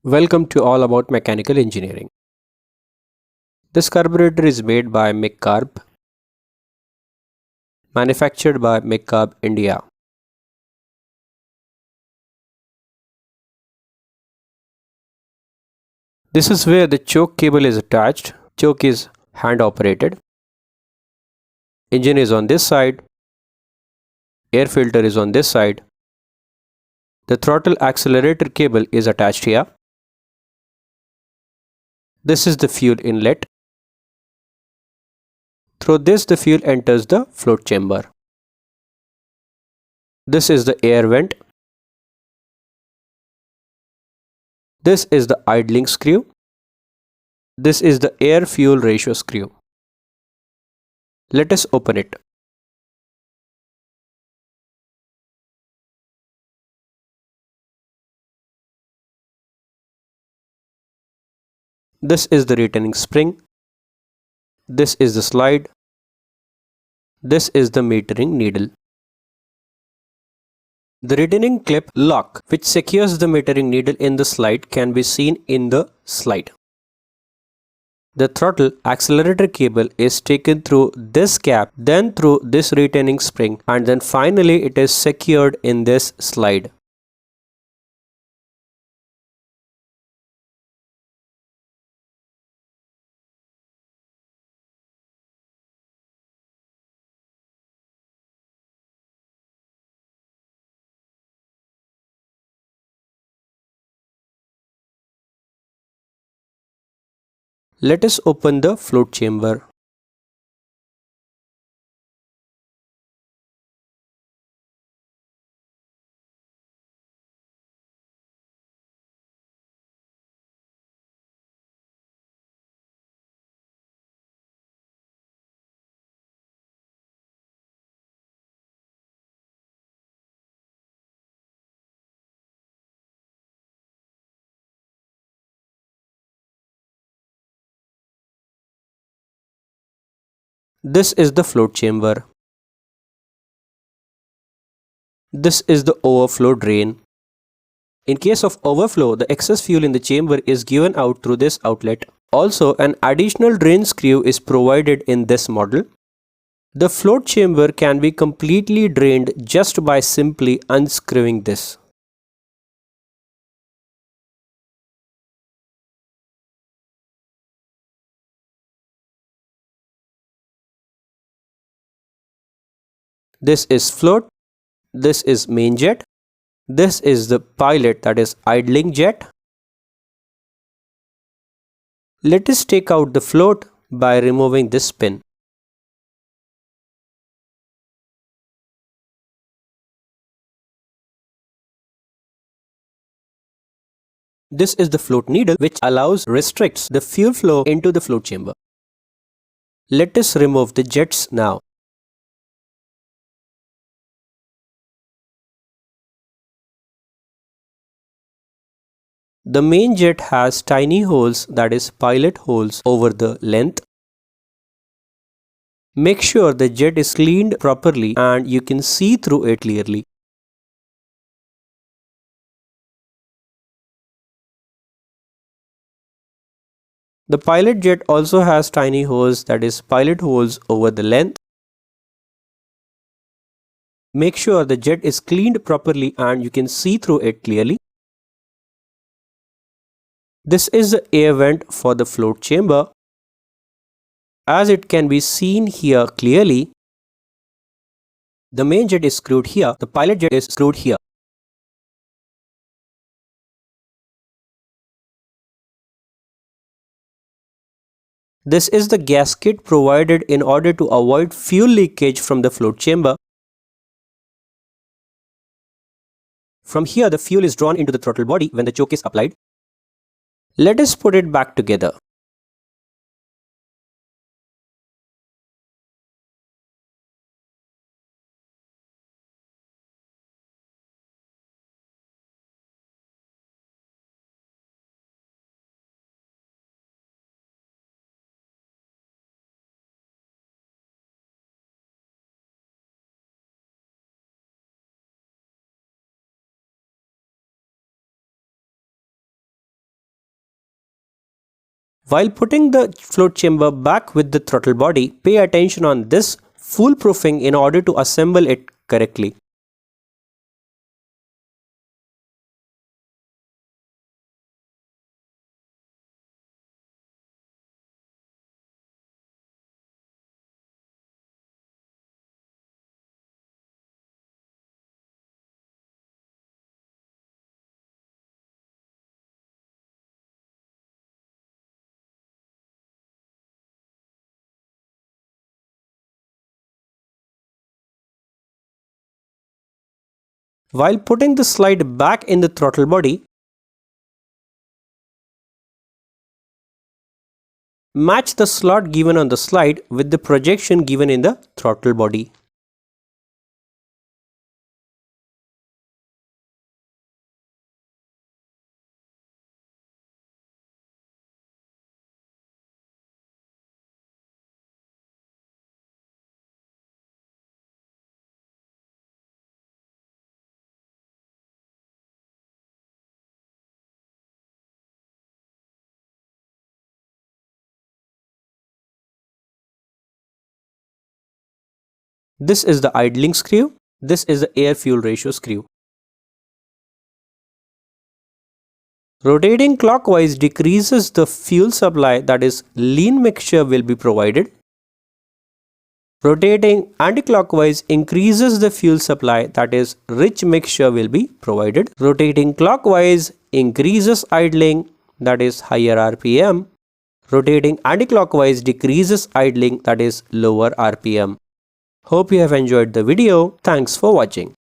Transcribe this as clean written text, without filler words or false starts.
Welcome to All About Mechanical Engineering. This carburetor is made by MIKCARB, manufactured by MIKCARB India. This is where the choke cable is attached. Choke is hand operated. Engine is on this side. Air filter is on this side. The throttle accelerator cable is attached here. This is the fuel inlet. Through this the fuel enters the float chamber. This is the air vent. This is the idling screw. This is the air-fuel ratio screw. Let us open it. This is the retaining spring. This is the slide. This is the metering needle. The retaining clip lock which secures the metering needle in the slide can be seen in the slide. The throttle accelerator cable is taken through this gap, then through this retaining spring, and then finally it is secured in this slide. Let us open the float chamber. This is the float chamber. This is the overflow drain. In case of overflow, the excess fuel in the chamber is given out through this outlet. Also, an additional drain screw is provided in this model. The float chamber can be completely drained just by simply unscrewing this. This is float. This is main jet. This is the pilot, that is idling jet. Let us take out the float by removing this pin. This is the float needle which restricts the fuel flow into the float chamber. Let us remove the jets now. The main jet has tiny holes, that is pilot holes, over the length. Make sure the jet is cleaned properly and you can see through it clearly. The pilot jet also has tiny holes, that is pilot holes, over the length. Make sure the jet is cleaned properly and you can see through it clearly. This is the air vent for the float chamber. As it can be seen here clearly, the main jet is screwed here, the pilot jet is screwed here. This is the gasket provided in order to avoid fuel leakage from the float chamber. From here, the fuel is drawn into the throttle body when the choke is applied. Let us put it back together. While putting the float chamber back with the throttle body, pay attention on this foolproofing in order to assemble it correctly. While putting the slide back in the throttle body, match the slot given on the slide with the projection given in the throttle body. This is the idling screw. This is the air-fuel ratio screw. Rotating clockwise decreases the fuel supply, that is, lean mixture will be provided. Rotating anti-clockwise increases the fuel supply, that is, rich mixture will be provided. Rotating clockwise increases idling, that is, higher RPM. Rotating anti-clockwise decreases idling, that is, lower RPM. Hope you have enjoyed the video. Thanks for watching.